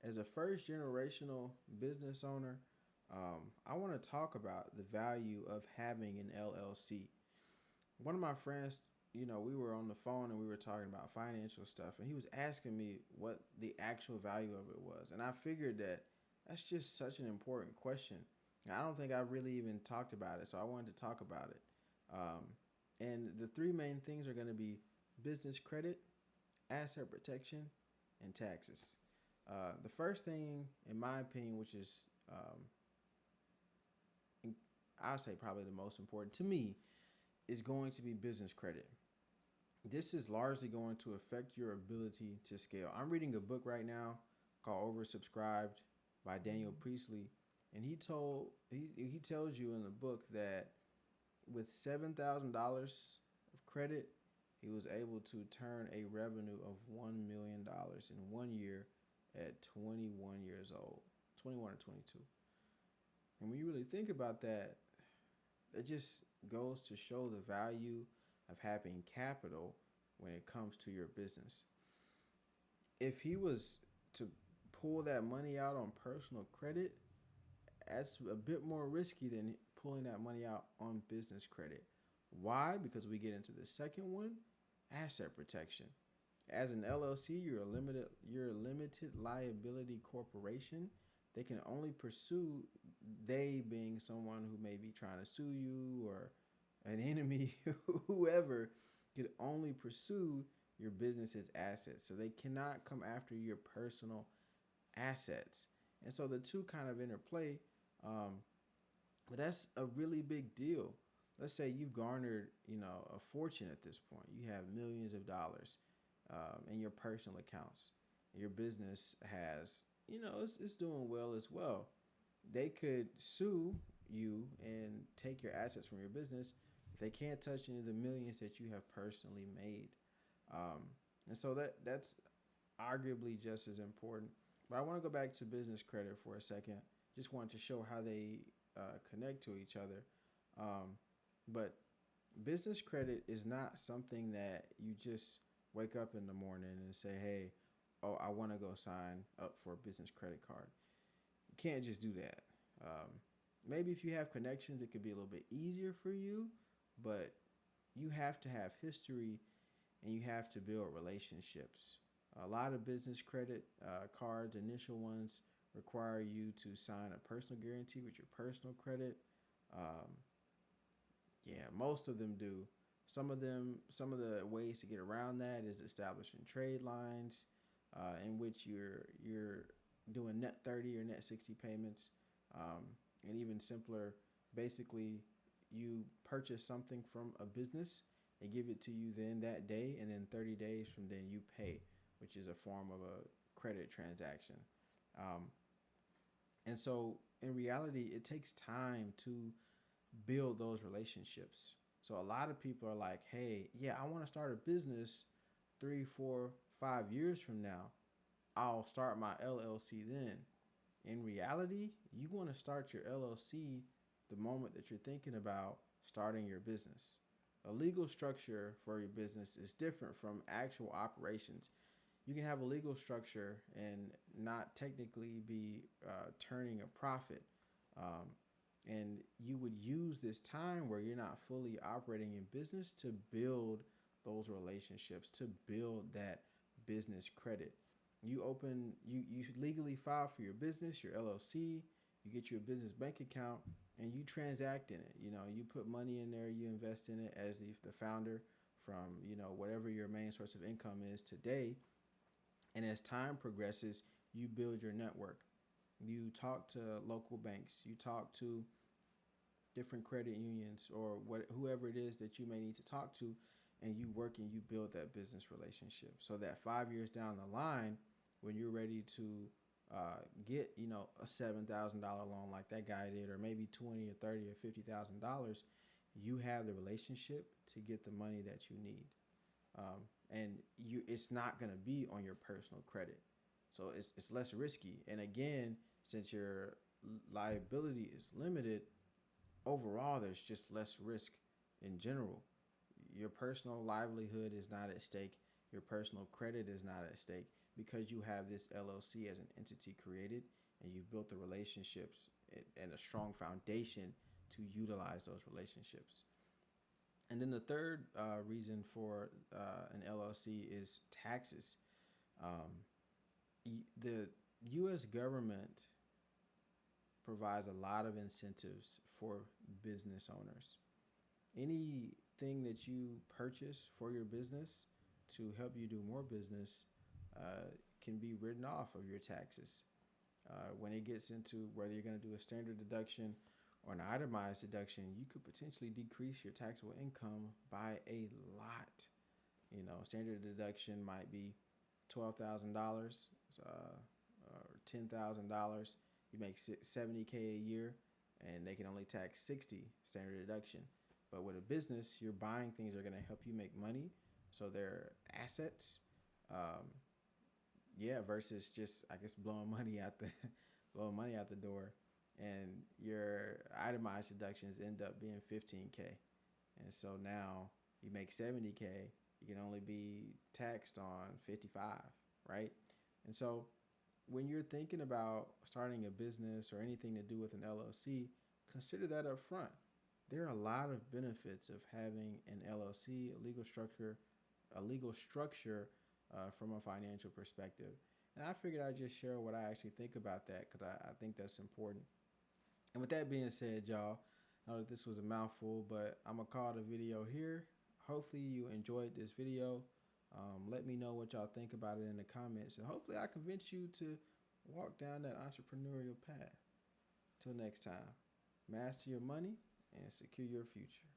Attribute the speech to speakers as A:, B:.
A: as a first generational business owner, I want to talk about the value of having an LLC. One of my friends, we were on the phone and we were talking about financial stuff, and he was asking me what the actual value of it was. And I figured that that's just such an important question. And I don't think I really even talked about it, so I wanted to talk about it. Um, and the three main things are going to be business credit, asset protection, and taxes. The first thing, in my opinion, which is I'll say probably the most important to me, is going to be business credit. This is largely going to affect your ability to scale. I'm reading a book right now called Oversubscribed by Daniel Priestley, and he tells you in the book that with $7,000 of credit, he was able to turn a revenue of $1 million in 1 year at 21 years old, 21 or 22. And when you really think about that, it just goes to show the value of having capital when it comes to your business. If he was to pull that money out on personal credit, that's a bit more risky than pulling that money out on business credit. Why? Because we get into the second one, asset protection. As an LLC, you're a limited liability corporation. They can only pursue, they being someone who may be trying to sue you or an enemy, whoever, could only pursue your business's assets. So they cannot come after your personal assets. And so the two kind of interplay. Um, but that's a really big deal. Let's say you've garnered, a fortune at this point. You have millions of dollars in your personal accounts. Your business has, it's doing well as well. They could sue you and take your assets from your business. They can't touch any of the millions that you have personally made. Um, and so that's arguably just as important. But I want to go back to business credit for a second. Just wanted to show how they connect to each other. But business credit is not something that you just wake up in the morning and say, hey, oh, I want to go sign up for a business credit card. You can't just do that. Um, Maybe if you have connections, it could be a little bit easier for you, but you have to have history and you have to build relationships. A lot of business credit cards, initial ones, require you to sign a personal guarantee with your personal credit. Um, yeah, most of them do. Some of the ways to get around that is establishing trade lines, in which you're doing net 30 or net 60 payments, and even simpler. Basically, you purchase something from a business and give it to you then that day, and then 30 days from then you pay, which is a form of a credit transaction. Um, and so, in reality, it takes time to build those relationships. So a lot of people are like, hey, yeah, I want to start a business 3, 4, 5 years from now. I'll start my LLC then. In reality, you want to start your LLC the moment that you're thinking about starting your business. A legal structure for your business is different from actual operations. You can have a legal structure and not technically be turning a profit. Um, and you would use this time where you're not fully operating in business to build those relationships, to build that business credit. You legally file for your business, your LLC, you get your business bank account, and you transact in it. You put money in there, you invest in it as the founder from, whatever your main source of income is today. And as time progresses, you build your network. You talk to local banks, you talk to different credit unions or whoever it is that you may need to talk to, and you work and you build that business relationship so that 5 years down the line, when you're ready to get a $7,000 loan like that guy did, or maybe 20 or 30 or $50,000, you have the relationship to get the money that you need. And it's not going to be on your personal credit, so it's less risky. And again, since your liability is limited, overall there's just less risk in general. Your personal livelihood is not at stake. Your personal credit is not at stake. because you have this LLC as an entity created and you've built the relationships and a strong foundation to utilize those relationships. And then the third reason for an LLC is taxes. Um, the U.S. government provides a lot of incentives for business owners. Anything that you purchase for your business to help you do more business can be written off of your taxes. When it gets into whether you're going to do a standard deduction or an itemized deduction, you could potentially decrease your taxable income by a lot. Standard deduction might be $12,000 or $10,000. You make $70K a year, and they can only tax 60 standard deduction. But with a business, you're buying things that are going to help you make money, so they're assets. Um, yeah, versus just I guess blowing money out the blowing money out the door, and your itemized deductions end up being 15K, and so now you make 70K, you can only be taxed on 55, right? And so when you're thinking about starting a business or anything to do with an LLC, consider that up front. There are a lot of benefits of having an LLC, a legal structure from a financial perspective. And I figured I'd just share what I actually think about that because I think that's important. And with that being said, y'all, I know that this was a mouthful, but I'm going to call the video here. Hopefully you enjoyed this video. Let me know what y'all think about it in the comments. And hopefully I convince you to walk down that entrepreneurial path. Till next time, master your money and secure your future.